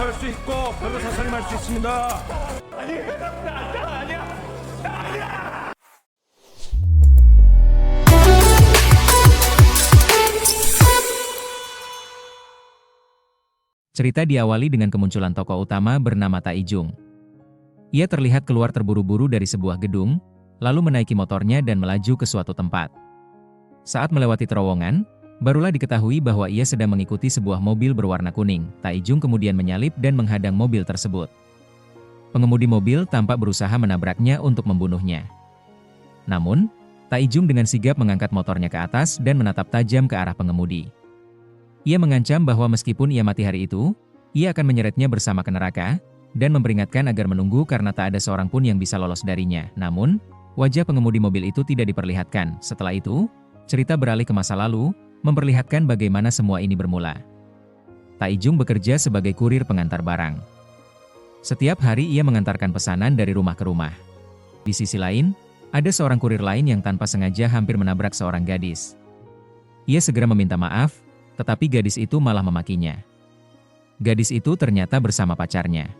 할 수 있고 변호사 선임할 수 있습니다. Cerita diawali dengan kemunculan tokoh utama bernama Taijung. Ia terlihat keluar terburu-buru dari sebuah gedung, lalu menaiki motornya dan melaju ke suatu tempat. Saat melewati terowongan, barulah diketahui bahwa ia sedang mengikuti sebuah mobil berwarna kuning. Taijung kemudian menyalip dan menghadang mobil tersebut. Pengemudi mobil tampak berusaha menabraknya untuk membunuhnya. Namun, Taijung dengan sigap mengangkat motornya ke atas dan menatap tajam ke arah pengemudi. Ia mengancam bahwa meskipun ia mati hari itu, ia akan menyeretnya bersama ke neraka, dan memperingatkan agar menunggu karena tak ada seorang pun yang bisa lolos darinya. Namun, wajah pengemudi mobil itu tidak diperlihatkan. Setelah itu, cerita beralih ke masa lalu, memperlihatkan bagaimana semua ini bermula. Taijung bekerja sebagai kurir pengantar barang. Setiap hari ia mengantarkan pesanan dari rumah ke rumah. Di sisi lain, ada seorang kurir lain yang tanpa sengaja hampir menabrak seorang gadis. Ia segera meminta maaf, tetapi gadis itu malah memakinya. Gadis itu ternyata bersama pacarnya.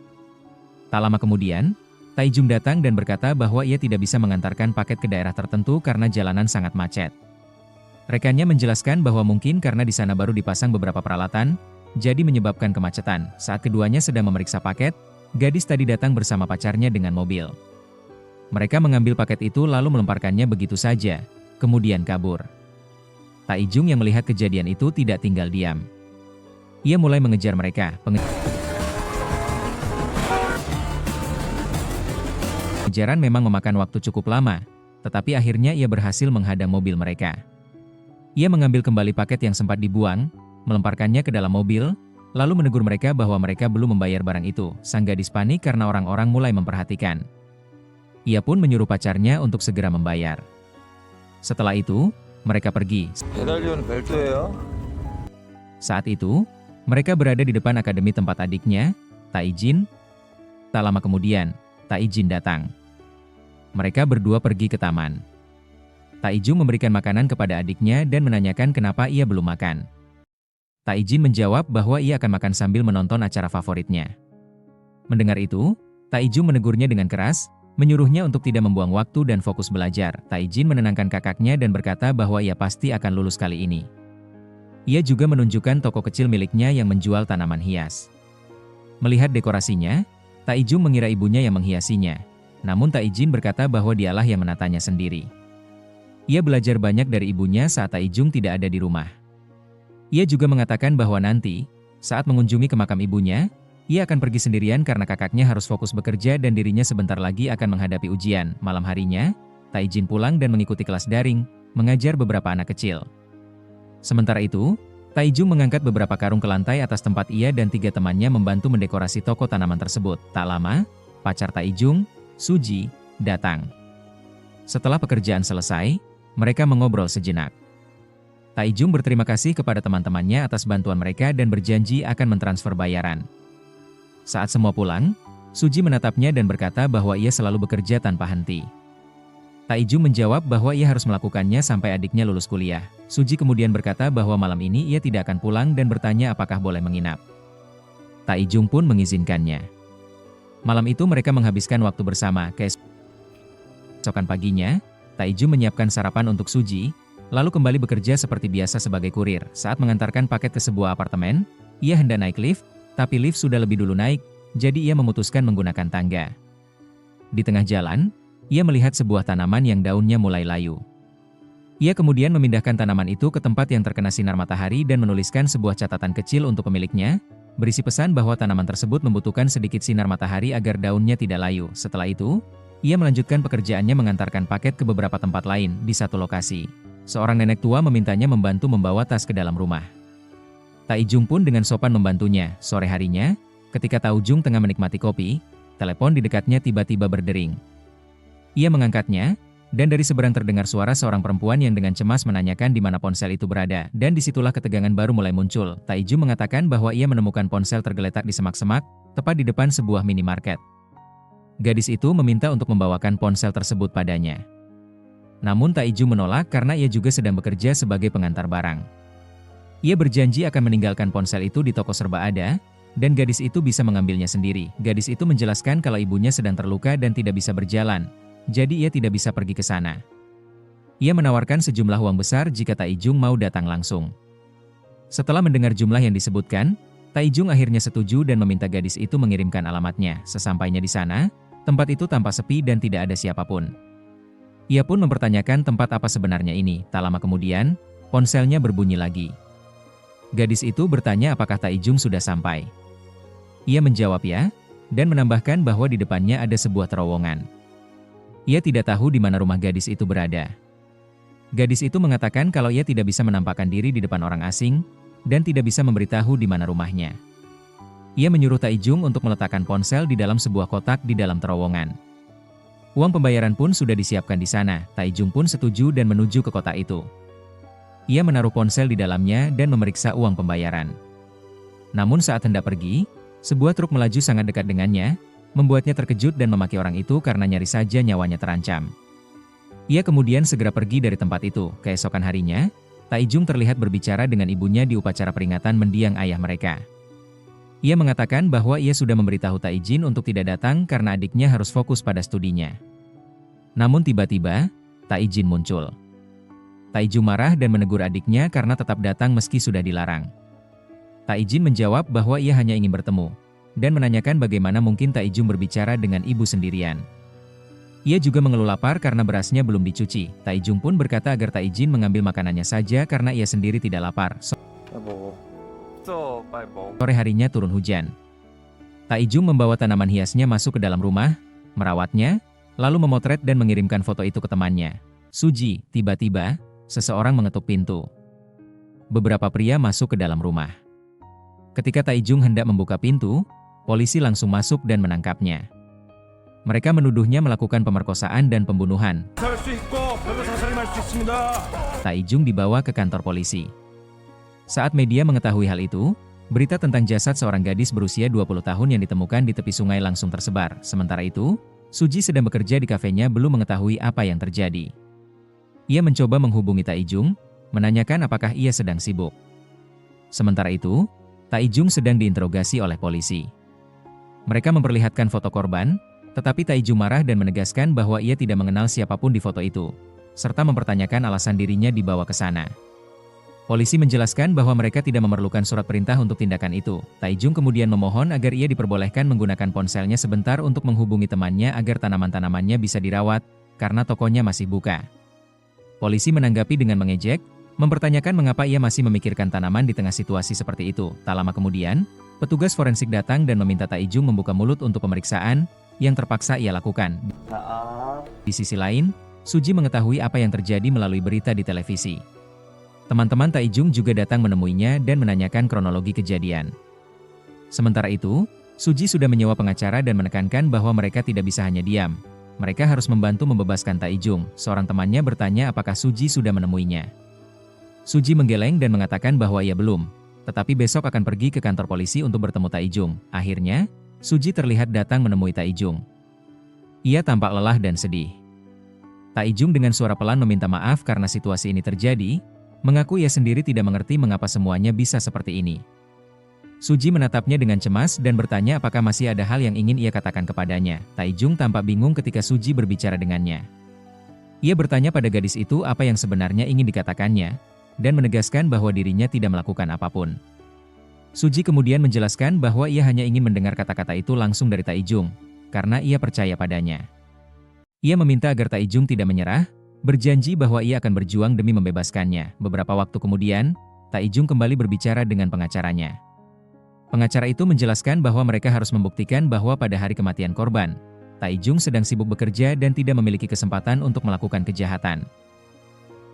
Tak lama kemudian, Taijung datang dan berkata bahwa ia tidak bisa mengantarkan paket ke daerah tertentu karena jalanan sangat macet. Rekannya menjelaskan bahwa mungkin karena di sana baru dipasang beberapa peralatan, jadi menyebabkan kemacetan. Saat keduanya sedang memeriksa paket, gadis tadi datang bersama pacarnya dengan mobil. Mereka mengambil paket itu lalu melemparkannya begitu saja, kemudian kabur. Taijung yang melihat kejadian itu tidak tinggal diam. Ia mulai mengejar mereka. Pengejaran memang memakan waktu cukup lama, tetapi akhirnya ia berhasil menghadang mobil mereka. Ia mengambil kembali paket yang sempat dibuang, melemparkannya ke dalam mobil, lalu menegur mereka bahwa mereka belum membayar barang itu. Sang gadis panik karena orang-orang mulai memperhatikan. Ia pun menyuruh pacarnya untuk segera membayar. Setelah itu, mereka pergi. Saat itu, mereka berada di depan akademi tempat adiknya, Taijin. Tak lama kemudian, Taijin datang. Mereka berdua pergi ke taman. Taijung memberikan makanan kepada adiknya dan menanyakan kenapa ia belum makan. Taijin menjawab bahwa ia akan makan sambil menonton acara favoritnya. Mendengar itu, Taijung menegurnya dengan keras, menyuruhnya untuk tidak membuang waktu dan fokus belajar. Taijin menenangkan kakaknya dan berkata bahwa ia pasti akan lulus kali ini. Ia juga menunjukkan toko kecil miliknya yang menjual tanaman hias. Melihat dekorasinya, Taijung mengira ibunya yang menghiasinya. Namun Taijin berkata bahwa dialah yang menatanya sendiri. Ia belajar banyak dari ibunya saat Taijung tidak ada di rumah. Ia juga mengatakan bahwa nanti, saat mengunjungi ke makam ibunya, ia akan pergi sendirian karena kakaknya harus fokus bekerja dan dirinya sebentar lagi akan menghadapi ujian. Malam harinya, Taijin pulang dan mengikuti kelas daring, mengajar beberapa anak kecil. Sementara itu, Taijung mengangkat beberapa karung ke lantai atas tempat ia dan 3 temannya membantu mendekorasi toko tanaman tersebut. Tak lama, pacar Taijung, Suji, datang. Setelah pekerjaan selesai, mereka mengobrol sejenak. Taijung berterima kasih kepada teman-temannya atas bantuan mereka dan berjanji akan mentransfer bayaran. Saat semua pulang, Suji menatapnya dan berkata bahwa ia selalu bekerja tanpa henti. Taijung menjawab bahwa ia harus melakukannya sampai adiknya lulus kuliah. Suji kemudian berkata bahwa malam ini ia tidak akan pulang dan bertanya apakah boleh menginap. Taijung pun mengizinkannya. Malam itu mereka menghabiskan waktu bersama. Keesokan paginya, Taijung menyiapkan sarapan untuk Suji, lalu kembali bekerja seperti biasa sebagai kurir. Saat mengantarkan paket ke sebuah apartemen, ia hendak naik lift, tapi lift sudah lebih dulu naik, jadi ia memutuskan menggunakan tangga. Di tengah jalan, ia melihat sebuah tanaman yang daunnya mulai layu. Ia kemudian memindahkan tanaman itu ke tempat yang terkena sinar matahari dan menuliskan sebuah catatan kecil untuk pemiliknya, berisi pesan bahwa tanaman tersebut membutuhkan sedikit sinar matahari agar daunnya tidak layu. Setelah itu, ia melanjutkan pekerjaannya mengantarkan paket ke beberapa tempat lain di satu lokasi. Seorang nenek tua memintanya membantu membawa tas ke dalam rumah. Taijung pun dengan sopan membantunya. Sore harinya, ketika Taijung tengah menikmati kopi, telepon di dekatnya tiba-tiba berdering. Ia mengangkatnya, dan dari seberang terdengar suara seorang perempuan yang dengan cemas menanyakan di mana ponsel itu berada, dan disitulah ketegangan baru mulai muncul. Taijung mengatakan bahwa ia menemukan ponsel tergeletak di semak-semak, tepat di depan sebuah minimarket. Gadis itu meminta untuk membawakan ponsel tersebut padanya. Namun Taijung menolak karena ia juga sedang bekerja sebagai pengantar barang. Ia berjanji akan meninggalkan ponsel itu di toko serba ada, dan gadis itu bisa mengambilnya sendiri. Gadis itu menjelaskan kalau ibunya sedang terluka dan tidak bisa berjalan, jadi ia tidak bisa pergi ke sana. Ia menawarkan sejumlah uang besar jika Taijung mau datang langsung. Setelah mendengar jumlah yang disebutkan, Taijung akhirnya setuju dan meminta gadis itu mengirimkan alamatnya. Sesampainya di sana, tempat itu tampak sepi dan tidak ada siapapun. Ia pun mempertanyakan tempat apa sebenarnya ini. Tak lama kemudian, ponselnya berbunyi lagi. Gadis itu bertanya apakah Taijung sudah sampai. Ia menjawab ya, dan menambahkan bahwa di depannya ada sebuah terowongan. Ia tidak tahu di mana rumah gadis itu berada. Gadis itu mengatakan kalau ia tidak bisa menampakkan diri di depan orang asing, dan tidak bisa memberitahu di mana rumahnya. Ia menyuruh Taijung untuk meletakkan ponsel di dalam sebuah kotak di dalam terowongan. Uang pembayaran pun sudah disiapkan di sana. Taijung pun setuju dan menuju ke kotak itu. Ia menaruh ponsel di dalamnya dan memeriksa uang pembayaran. Namun saat hendak pergi, sebuah truk melaju sangat dekat dengannya, membuatnya terkejut dan memaki orang itu karena nyaris saja nyawanya terancam. Ia kemudian segera pergi dari tempat itu. Keesokan harinya, Taijung terlihat berbicara dengan ibunya di upacara peringatan mendiang ayah mereka. Ia mengatakan bahwa ia sudah memberitahu Taijin untuk tidak datang karena adiknya harus fokus pada studinya. Namun tiba-tiba, Taijin muncul. Taijung marah dan menegur adiknya karena tetap datang meski sudah dilarang. Taijin menjawab bahwa ia hanya ingin bertemu, dan menanyakan bagaimana mungkin Taijung berbicara dengan ibu sendirian. Ia juga mengeluh lapar karena berasnya belum dicuci. Taijung pun berkata agar Taijin mengambil makanannya saja karena ia sendiri tidak lapar. Sore harinya turun hujan. Taijung membawa tanaman hiasnya masuk ke dalam rumah, merawatnya, lalu memotret dan mengirimkan foto itu ke temannya, Suji. Tiba-tiba, seseorang mengetuk pintu. Beberapa pria masuk ke dalam rumah. Ketika Taijung hendak membuka pintu, polisi langsung masuk dan menangkapnya. Mereka menuduhnya melakukan pemerkosaan dan pembunuhan. Taijung dibawa ke kantor polisi. Saat media mengetahui hal itu, berita tentang jasad seorang gadis berusia 20 tahun yang ditemukan di tepi sungai langsung tersebar. Sementara itu, Suji sedang bekerja di kafenya belum mengetahui apa yang terjadi. Ia mencoba menghubungi Taijung, menanyakan apakah ia sedang sibuk. Sementara itu, Taijung sedang diinterogasi oleh polisi. Mereka memperlihatkan foto korban, tetapi Taijung marah dan menegaskan bahwa ia tidak mengenal siapapun di foto itu, serta mempertanyakan alasan dirinya dibawa ke sana. Polisi menjelaskan bahwa mereka tidak memerlukan surat perintah untuk tindakan itu. Taijung kemudian memohon agar ia diperbolehkan menggunakan ponselnya sebentar untuk menghubungi temannya agar tanaman-tanamannya bisa dirawat, karena tokonya masih buka. Polisi menanggapi dengan mengejek, mempertanyakan mengapa ia masih memikirkan tanaman di tengah situasi seperti itu. Tak lama kemudian, petugas forensik datang dan meminta Taijung membuka mulut untuk pemeriksaan, yang terpaksa ia lakukan. Di sisi lain, Suji mengetahui apa yang terjadi melalui berita di televisi. Teman-teman Taijung juga datang menemuinya dan menanyakan kronologi kejadian. Sementara itu, Suji sudah menyewa pengacara dan menekankan bahwa mereka tidak bisa hanya diam. Mereka harus membantu membebaskan Taijung. Seorang temannya bertanya apakah Suji sudah menemuinya. Suji menggeleng dan mengatakan bahwa ia belum, tetapi besok akan pergi ke kantor polisi untuk bertemu Taijung. Akhirnya, Suji terlihat datang menemui Taijung. Ia tampak lelah dan sedih. Taijung dengan suara pelan meminta maaf karena situasi ini terjadi, mengaku ia sendiri tidak mengerti mengapa semuanya bisa seperti ini. Suji menatapnya dengan cemas dan bertanya apakah masih ada hal yang ingin ia katakan kepadanya. Taijung tampak bingung ketika Suji berbicara dengannya. Ia bertanya pada gadis itu apa yang sebenarnya ingin dikatakannya, dan menegaskan bahwa dirinya tidak melakukan apapun. Suji kemudian menjelaskan bahwa ia hanya ingin mendengar kata-kata itu langsung dari Taijung, karena ia percaya padanya. Ia meminta agar Taijung tidak menyerah, berjanji bahwa ia akan berjuang demi membebaskannya. Beberapa waktu kemudian, Taijung kembali berbicara dengan pengacaranya. Pengacara itu menjelaskan bahwa mereka harus membuktikan bahwa pada hari kematian korban, Taijung sedang sibuk bekerja dan tidak memiliki kesempatan untuk melakukan kejahatan.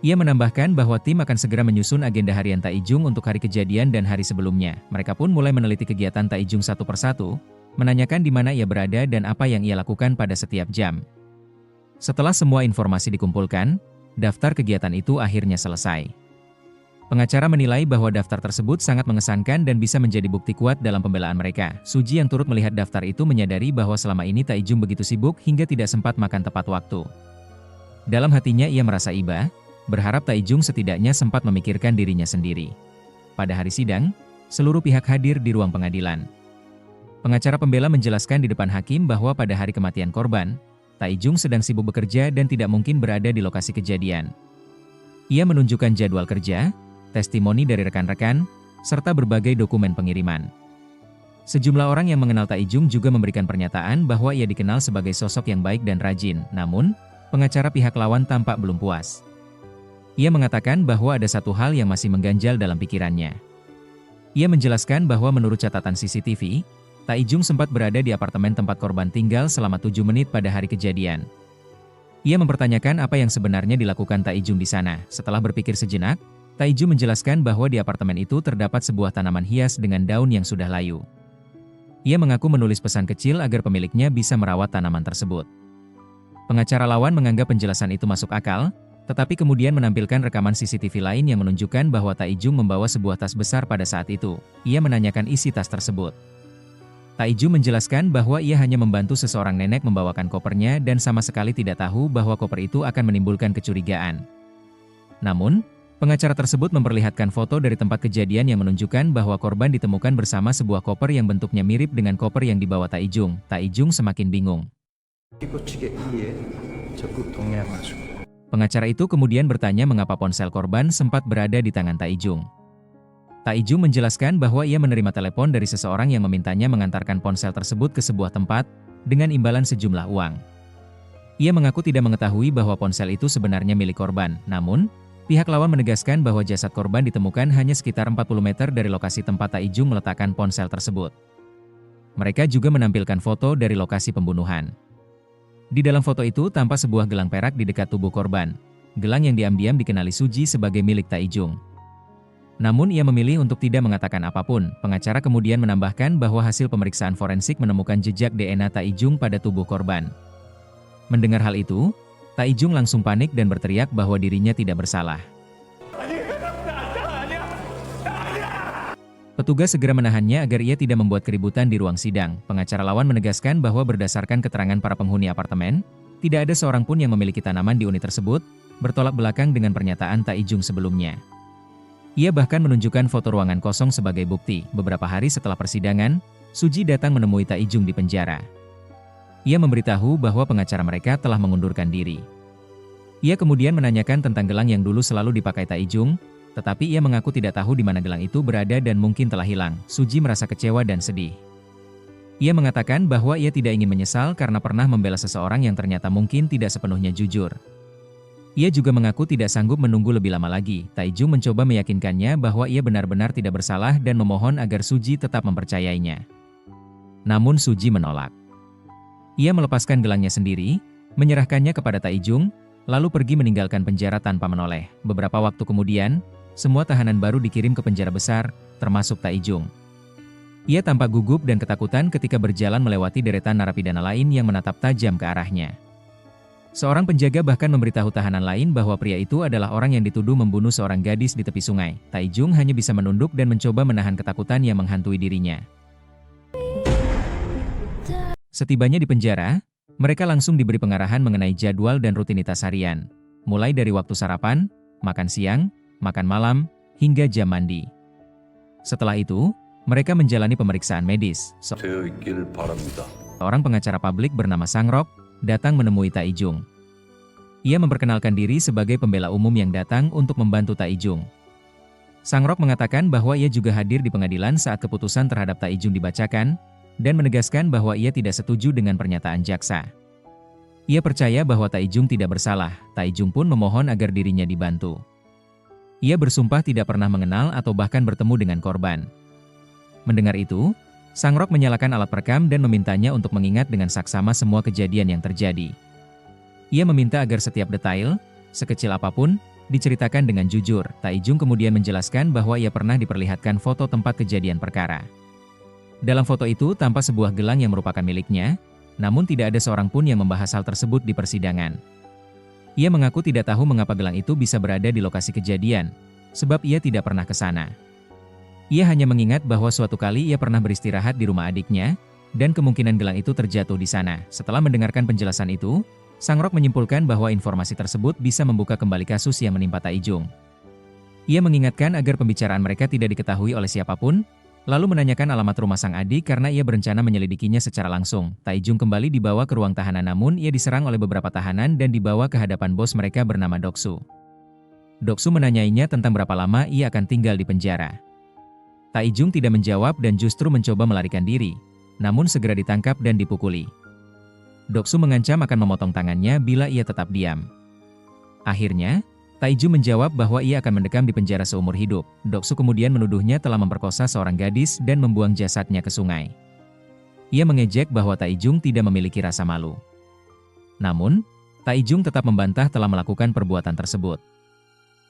Ia menambahkan bahwa tim akan segera menyusun agenda harian Taijung untuk hari kejadian dan hari sebelumnya. Mereka pun mulai meneliti kegiatan Taijung satu persatu, menanyakan di mana ia berada dan apa yang ia lakukan pada setiap jam. Setelah semua informasi dikumpulkan, daftar kegiatan itu akhirnya selesai. Pengacara menilai bahwa daftar tersebut sangat mengesankan dan bisa menjadi bukti kuat dalam pembelaan mereka. Suji yang turut melihat daftar itu menyadari bahwa selama ini Taijung begitu sibuk hingga tidak sempat makan tepat waktu. Dalam hatinya ia merasa iba, berharap Taijung setidaknya sempat memikirkan dirinya sendiri. Pada hari sidang, seluruh pihak hadir di ruang pengadilan. Pengacara pembela menjelaskan di depan hakim bahwa pada hari kematian korban, Taijung sedang sibuk bekerja dan tidak mungkin berada di lokasi kejadian. Ia menunjukkan jadwal kerja, testimoni dari rekan-rekan, serta berbagai dokumen pengiriman. Sejumlah orang yang mengenal Taijung juga memberikan pernyataan bahwa ia dikenal sebagai sosok yang baik dan rajin, namun, pengacara pihak lawan tampak belum puas. Ia mengatakan bahwa ada satu hal yang masih mengganjal dalam pikirannya. Ia menjelaskan bahwa menurut catatan CCTV, Taijung sempat berada di apartemen tempat korban tinggal selama 7 menit pada hari kejadian. Ia mempertanyakan apa yang sebenarnya dilakukan Taijung di sana. Setelah berpikir sejenak, Taijung menjelaskan bahwa di apartemen itu terdapat sebuah tanaman hias dengan daun yang sudah layu. Ia mengaku menulis pesan kecil agar pemiliknya bisa merawat tanaman tersebut. Pengacara lawan menganggap penjelasan itu masuk akal, tetapi kemudian menampilkan rekaman CCTV lain yang menunjukkan bahwa Taijung membawa sebuah tas besar pada saat itu. Ia menanyakan isi tas tersebut. Taijung menjelaskan bahwa ia hanya membantu seseorang nenek membawakan kopernya dan sama sekali tidak tahu bahwa koper itu akan menimbulkan kecurigaan. Namun, pengacara tersebut memperlihatkan foto dari tempat kejadian yang menunjukkan bahwa korban ditemukan bersama sebuah koper yang bentuknya mirip dengan koper yang dibawa Taijung. Taijung semakin bingung. Pengacara itu kemudian bertanya mengapa ponsel korban sempat berada di tangan Taijung. Taijung menjelaskan bahwa ia menerima telepon dari seseorang yang memintanya mengantarkan ponsel tersebut ke sebuah tempat, dengan imbalan sejumlah uang. Ia mengaku tidak mengetahui bahwa ponsel itu sebenarnya milik korban, namun, pihak lawan menegaskan bahwa jasad korban ditemukan hanya sekitar 40 meter dari lokasi tempat Taijung meletakkan ponsel tersebut. Mereka juga menampilkan foto dari lokasi pembunuhan. Di dalam foto itu tampak sebuah gelang perak di dekat tubuh korban. Gelang yang diam-diam dikenali Suji sebagai milik Taijung. Namun ia memilih untuk tidak mengatakan apapun. Pengacara kemudian menambahkan bahwa hasil pemeriksaan forensik menemukan jejak DNA Taijung pada tubuh korban. Mendengar hal itu, Taijung langsung panik dan berteriak bahwa dirinya tidak bersalah. Petugas segera menahannya agar ia tidak membuat keributan di ruang sidang. Pengacara lawan menegaskan bahwa berdasarkan keterangan para penghuni apartemen, tidak ada seorang pun yang memiliki tanaman di unit tersebut, bertolak belakang dengan pernyataan Taijung sebelumnya. Ia bahkan menunjukkan foto ruangan kosong sebagai bukti. Beberapa hari setelah persidangan, Suji datang menemui Taijung di penjara. Ia memberitahu bahwa pengacara mereka telah mengundurkan diri. Ia kemudian menanyakan tentang gelang yang dulu selalu dipakai Taijung, tetapi ia mengaku tidak tahu di mana gelang itu berada dan mungkin telah hilang. Suji merasa kecewa dan sedih. Ia mengatakan bahwa ia tidak ingin menyesal karena pernah membela seseorang yang ternyata mungkin tidak sepenuhnya jujur. Ia juga mengaku tidak sanggup menunggu lebih lama lagi. Taijung mencoba meyakinkannya bahwa ia benar-benar tidak bersalah dan memohon agar Suji tetap mempercayainya. Namun Suji menolak. Ia melepaskan gelangnya sendiri, menyerahkannya kepada Taijung, lalu pergi meninggalkan penjara tanpa menoleh. Beberapa waktu kemudian, semua tahanan baru dikirim ke penjara besar, termasuk Taijung. Ia tampak gugup dan ketakutan ketika berjalan melewati deretan narapidana lain yang menatap tajam ke arahnya. Seorang penjaga bahkan memberitahu tahanan lain bahwa pria itu adalah orang yang dituduh membunuh seorang gadis di tepi sungai. Taijung hanya bisa menunduk dan mencoba menahan ketakutan yang menghantui dirinya. Setibanya di penjara, mereka langsung diberi pengarahan mengenai jadwal dan rutinitas harian, mulai dari waktu sarapan, makan siang, makan malam, hingga jam mandi. Setelah itu, mereka menjalani pemeriksaan medis. Seorang pengacara publik bernama Sangrok datang menemui Taijung. Ia memperkenalkan diri sebagai pembela umum yang datang untuk membantu Taijung. Sangrok mengatakan bahwa ia juga hadir di pengadilan saat keputusan terhadap Taijung dibacakan, dan menegaskan bahwa ia tidak setuju dengan pernyataan jaksa. Ia percaya bahwa Taijung tidak bersalah. Taijung pun memohon agar dirinya dibantu. Ia bersumpah tidak pernah mengenal atau bahkan bertemu dengan korban. Mendengar itu, Sangrok menyalakan alat perekam dan memintanya untuk mengingat dengan saksama semua kejadian yang terjadi. Ia meminta agar setiap detail, sekecil apapun, diceritakan dengan jujur. Taijung kemudian menjelaskan bahwa ia pernah diperlihatkan foto tempat kejadian perkara. Dalam foto itu tampak sebuah gelang yang merupakan miliknya, namun tidak ada seorang pun yang membahas hal tersebut di persidangan. Ia mengaku tidak tahu mengapa gelang itu bisa berada di lokasi kejadian, sebab ia tidak pernah ke sana. Ia hanya mengingat bahwa suatu kali ia pernah beristirahat di rumah adiknya, dan kemungkinan gelang itu terjatuh di sana. Setelah mendengarkan penjelasan itu, Sangrok menyimpulkan bahwa informasi tersebut bisa membuka kembali kasus yang menimpa Taijung. Ia mengingatkan agar pembicaraan mereka tidak diketahui oleh siapapun, lalu menanyakan alamat rumah sang adik karena ia berencana menyelidikinya secara langsung. Taijung kembali dibawa ke ruang tahanan namun ia diserang oleh beberapa tahanan dan dibawa ke hadapan bos mereka bernama Doksu. Doksu menanyainya tentang berapa lama ia akan tinggal di penjara. Taijung tidak menjawab dan justru mencoba melarikan diri, namun segera ditangkap dan dipukuli. Doksu mengancam akan memotong tangannya bila ia tetap diam. Akhirnya, Taijung menjawab bahwa ia akan mendekam di penjara seumur hidup. Doksu kemudian menuduhnya telah memperkosa seorang gadis dan membuang jasadnya ke sungai. Ia mengejek bahwa Taijung tidak memiliki rasa malu. Namun, Taijung tetap membantah telah melakukan perbuatan tersebut.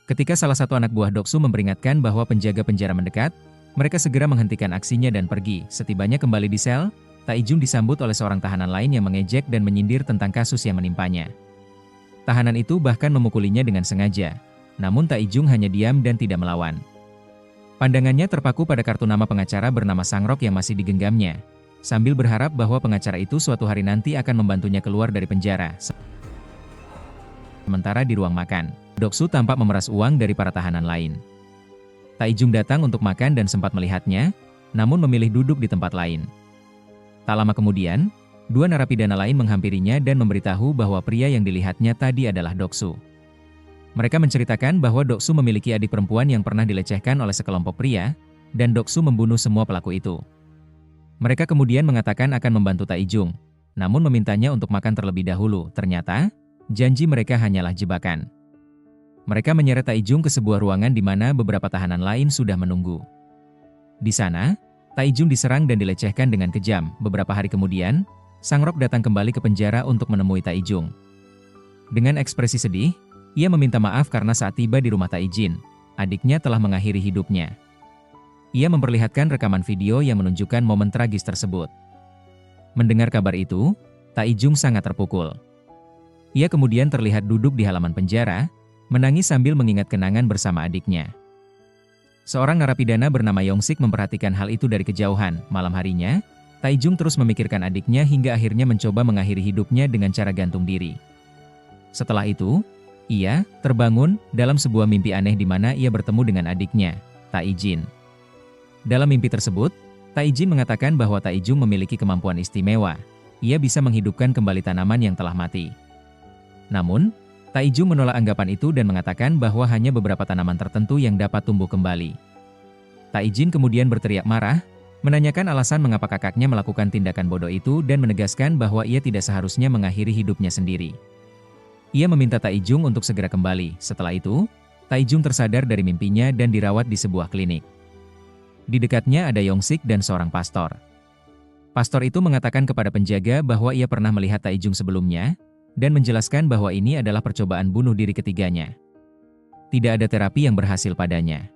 Ketika salah satu anak buah Doksu memperingatkan bahwa penjaga penjara mendekat, mereka segera menghentikan aksinya dan pergi. Setibanya kembali di sel, Taijung disambut oleh seorang tahanan lain yang mengejek dan menyindir tentang kasus yang menimpanya. Tahanan itu bahkan memukulinya dengan sengaja, namun Taijung hanya diam dan tidak melawan. Pandangannya terpaku pada kartu nama pengacara bernama Sangrok yang masih digenggamnya, sambil berharap bahwa pengacara itu suatu hari nanti akan membantunya keluar dari penjara. Sementara di ruang makan, Doksu tampak memeras uang dari para tahanan lain. Taijung datang untuk makan dan sempat melihatnya, namun memilih duduk di tempat lain. Tak lama kemudian, dua narapidana lain menghampirinya dan memberitahu bahwa pria yang dilihatnya tadi adalah Doksu. Mereka menceritakan bahwa Doksu memiliki adik perempuan yang pernah dilecehkan oleh sekelompok pria, dan Doksu membunuh semua pelaku itu. Mereka kemudian mengatakan akan membantu Taijung, namun memintanya untuk makan terlebih dahulu. Ternyata, janji mereka hanyalah jebakan. Mereka menyeret Taijung ke sebuah ruangan di mana beberapa tahanan lain sudah menunggu. Di sana, Taijung diserang dan dilecehkan dengan kejam. Beberapa hari kemudian, Sangrok datang kembali ke penjara untuk menemui Taijung. Dengan ekspresi sedih, ia meminta maaf karena saat tiba di rumah Taijin, adiknya telah mengakhiri hidupnya. Ia memperlihatkan rekaman video yang menunjukkan momen tragis tersebut. Mendengar kabar itu, Taijung sangat terpukul. Ia kemudian terlihat duduk di halaman penjara, menangis sambil mengingat kenangan bersama adiknya. Seorang narapidana bernama Yongsik memperhatikan hal itu dari kejauhan. Malam harinya, Taijung terus memikirkan adiknya hingga akhirnya mencoba mengakhiri hidupnya dengan cara gantung diri. Setelah itu, ia terbangun dalam sebuah mimpi aneh di mana ia bertemu dengan adiknya, Taijin. Dalam mimpi tersebut, Taijin mengatakan bahwa Taijung memiliki kemampuan istimewa. Ia bisa menghidupkan kembali tanaman yang telah mati. Namun, Taijung menolak anggapan itu dan mengatakan bahwa hanya beberapa tanaman tertentu yang dapat tumbuh kembali. Taijin kemudian berteriak marah, menanyakan alasan mengapa kakaknya melakukan tindakan bodoh itu dan menegaskan bahwa ia tidak seharusnya mengakhiri hidupnya sendiri. Ia meminta Taijung untuk segera kembali. Setelah itu, Taijung tersadar dari mimpinya dan dirawat di sebuah klinik. Di dekatnya ada Yongsik dan seorang pastor. Pastor itu mengatakan kepada penjaga bahwa ia pernah melihat Taijung sebelumnya, dan menjelaskan bahwa ini adalah percobaan bunuh diri ketiganya. Tidak ada terapi yang berhasil padanya.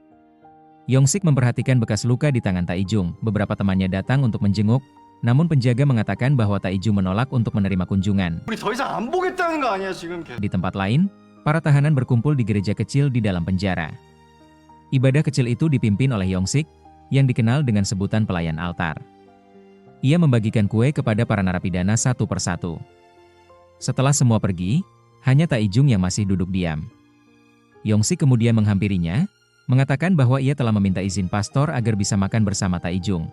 Yongsik memperhatikan bekas luka di tangan Taijung. Beberapa temannya datang untuk menjenguk, namun penjaga mengatakan bahwa Taijung menolak untuk menerima kunjungan. Di tempat lain, para tahanan berkumpul di gereja kecil di dalam penjara. Ibadah kecil itu dipimpin oleh Yongsik, yang dikenal dengan sebutan pelayan altar. Ia membagikan kue kepada para narapidana satu persatu. Setelah semua pergi, hanya Taijung yang masih duduk diam. Yongsik kemudian menghampirinya, mengatakan bahwa ia telah meminta izin pastor agar bisa makan bersama Taijung.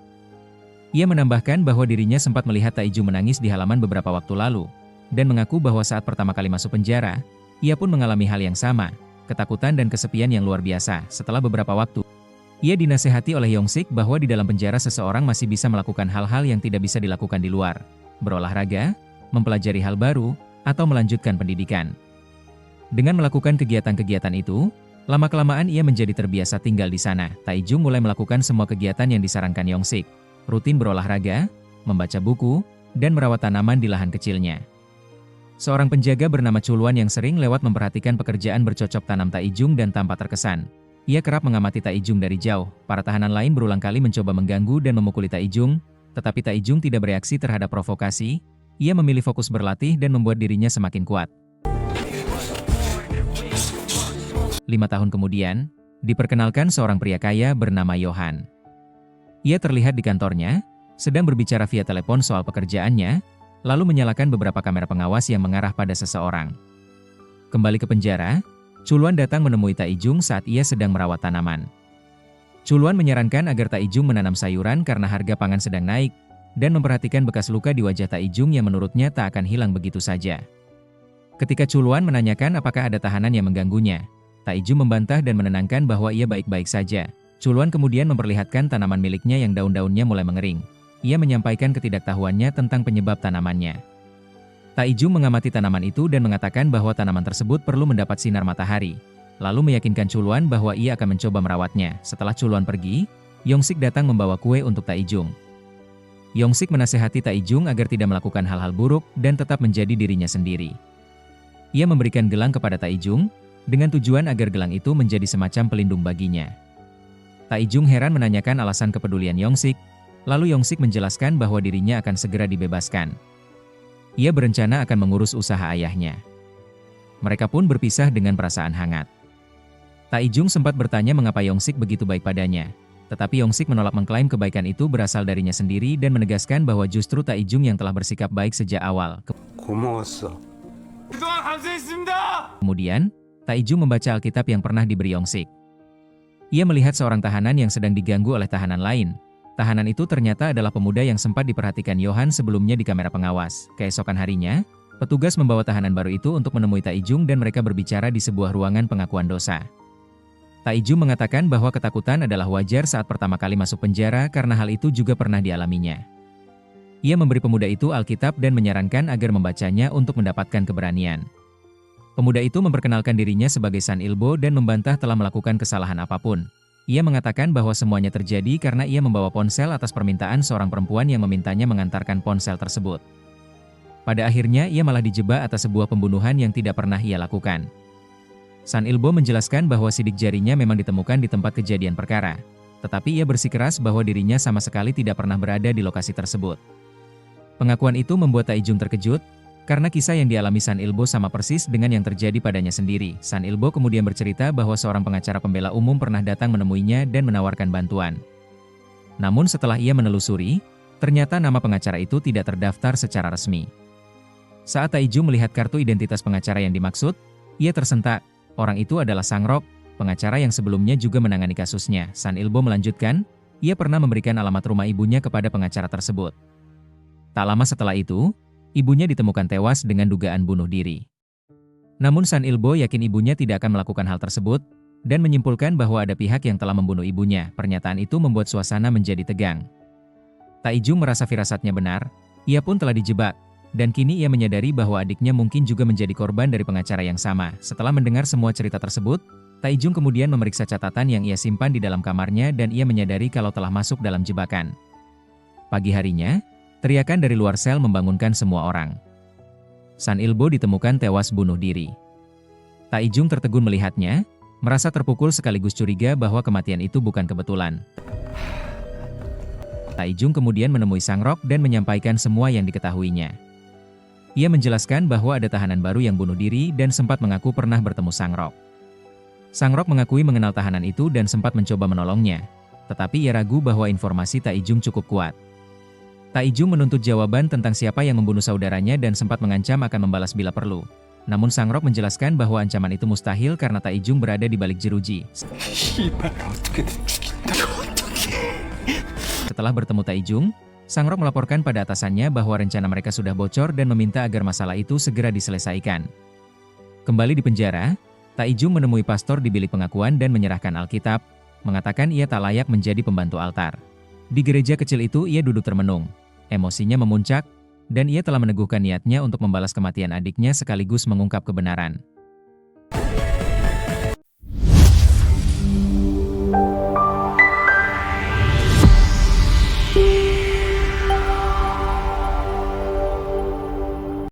Ia menambahkan bahwa dirinya sempat melihat Taijung menangis di halaman beberapa waktu lalu, dan mengaku bahwa saat pertama kali masuk penjara, ia pun mengalami hal yang sama, ketakutan dan kesepian yang luar biasa. Setelah beberapa waktu, ia dinasehati oleh Yongsik bahwa di dalam penjara seseorang masih bisa melakukan hal-hal yang tidak bisa dilakukan di luar, berolahraga, mempelajari hal baru, atau melanjutkan pendidikan. Dengan melakukan kegiatan-kegiatan itu, lama-kelamaan ia menjadi terbiasa tinggal di sana. Taijung mulai melakukan semua kegiatan yang disarankan Yongsik, rutin berolahraga, membaca buku, dan merawat tanaman di lahan kecilnya. Seorang penjaga bernama Chulwan yang sering lewat memperhatikan pekerjaan bercocok tanam Taijung dan tampak terkesan. Ia kerap mengamati Taijung dari jauh. Para tahanan lain berulang kali mencoba mengganggu dan memukuli Taijung, tetapi Taijung tidak bereaksi terhadap provokasi. Ia memilih fokus berlatih dan membuat dirinya semakin kuat. 5 tahun kemudian, diperkenalkan seorang pria kaya bernama Johan. Ia terlihat di kantornya, sedang berbicara via telepon soal pekerjaannya, lalu menyalakan beberapa kamera pengawas yang mengarah pada seseorang. Kembali ke penjara, Chulwan datang menemui Taijung saat ia sedang merawat tanaman. Chuluan menyarankan agar Taijung menanam sayuran karena harga pangan sedang naik, dan memperhatikan bekas luka di wajah Taijung yang menurutnya tak akan hilang begitu saja. Ketika Chuluan menanyakan apakah ada tahanan yang mengganggunya, Taijung membantah dan menenangkan bahwa ia baik-baik saja. Chuluan kemudian memperlihatkan tanaman miliknya yang daun-daunnya mulai mengering. Ia menyampaikan ketidaktahuannya tentang penyebab tanamannya. Taijung mengamati tanaman itu dan mengatakan bahwa tanaman tersebut perlu mendapat sinar matahari, lalu meyakinkan Chuluan bahwa ia akan mencoba merawatnya. Setelah Chuluan pergi, Yongsik datang membawa kue untuk Taijung. Yongsik menasehati Taijung agar tidak melakukan hal-hal buruk dan tetap menjadi dirinya sendiri. Ia memberikan gelang kepada Taijung, dengan tujuan agar gelang itu menjadi semacam pelindung baginya. Taijung heran menanyakan alasan kepedulian Yongsik, lalu Yongsik menjelaskan bahwa dirinya akan segera dibebaskan. Ia berencana akan mengurus usaha ayahnya. Mereka pun berpisah dengan perasaan hangat. Taijung sempat bertanya mengapa Yongsik begitu baik padanya, tetapi Yongsik menolak mengklaim kebaikan itu berasal darinya sendiri dan menegaskan bahwa justru Taijung yang telah bersikap baik sejak awal. Kemudian, Taijung membaca Alkitab yang pernah diberi Yongsik. Ia melihat seorang tahanan yang sedang diganggu oleh tahanan lain. Tahanan itu ternyata adalah pemuda yang sempat diperhatikan Yohan sebelumnya di kamera pengawas. Keesokan harinya, petugas membawa tahanan baru itu untuk menemui Taijung dan mereka berbicara di sebuah ruangan pengakuan dosa. Taijung mengatakan bahwa ketakutan adalah wajar saat pertama kali masuk penjara karena hal itu juga pernah dialaminya. Ia memberi pemuda itu Alkitab dan menyarankan agar membacanya untuk mendapatkan keberanian. Pemuda itu memperkenalkan dirinya sebagai San Ilbo dan membantah telah melakukan kesalahan apapun. Ia mengatakan bahwa semuanya terjadi karena ia membawa ponsel atas permintaan seorang perempuan yang memintanya mengantarkan ponsel tersebut. Pada akhirnya ia malah dijebak atas sebuah pembunuhan yang tidak pernah ia lakukan. San Ilbo menjelaskan bahwa sidik jarinya memang ditemukan di tempat kejadian perkara, tetapi ia bersikeras bahwa dirinya sama sekali tidak pernah berada di lokasi tersebut. Pengakuan itu membuat Taijung terkejut, karena kisah yang dialami San Ilbo sama persis dengan yang terjadi padanya sendiri. San Ilbo kemudian bercerita bahwa seorang pengacara pembela umum pernah datang menemuinya dan menawarkan bantuan. Namun setelah ia menelusuri, ternyata nama pengacara itu tidak terdaftar secara resmi. Saat Taijung melihat kartu identitas pengacara yang dimaksud, ia tersentak. Orang itu adalah Sangrok, pengacara yang sebelumnya juga menangani kasusnya. San Ilbo melanjutkan, ia pernah memberikan alamat rumah ibunya kepada pengacara tersebut. Tak lama setelah itu, ibunya ditemukan tewas dengan dugaan bunuh diri. Namun San Ilbo yakin ibunya tidak akan melakukan hal tersebut, dan menyimpulkan bahwa ada pihak yang telah membunuh ibunya. Pernyataan itu membuat suasana menjadi tegang. Taijung merasa firasatnya benar, ia pun telah dijebak, dan kini ia menyadari bahwa adiknya mungkin juga menjadi korban dari pengacara yang sama. Setelah mendengar semua cerita tersebut, Taijung kemudian memeriksa catatan yang ia simpan di dalam kamarnya dan ia menyadari kalau telah masuk dalam jebakan. Pagi harinya, teriakan dari luar sel membangunkan semua orang. San Ilbo ditemukan tewas bunuh diri. Taijung tertegun melihatnya, merasa terpukul sekaligus curiga bahwa kematian itu bukan kebetulan. Taijung kemudian menemui Sangrok dan menyampaikan semua yang diketahuinya. Ia menjelaskan bahwa ada tahanan baru yang bunuh diri dan sempat mengaku pernah bertemu Sangrok. Sangrok mengakui mengenal tahanan itu dan sempat mencoba menolongnya, tetapi ia ragu bahwa informasi Taijung cukup kuat. Taijung menuntut jawaban tentang siapa yang membunuh saudaranya dan sempat mengancam akan membalas bila perlu. Namun Sangrok menjelaskan bahwa ancaman itu mustahil karena Taijung berada di balik jeruji. Setelah bertemu Taijung, Sangrok melaporkan pada atasannya bahwa rencana mereka sudah bocor dan meminta agar masalah itu segera diselesaikan. Kembali di penjara, Taijung menemui pastor di bilik pengakuan dan menyerahkan Alkitab, mengatakan ia tak layak menjadi pembantu altar. Di gereja kecil itu ia duduk termenung. Emosinya memuncak, dan ia telah meneguhkan niatnya untuk membalas kematian adiknya sekaligus mengungkap kebenaran.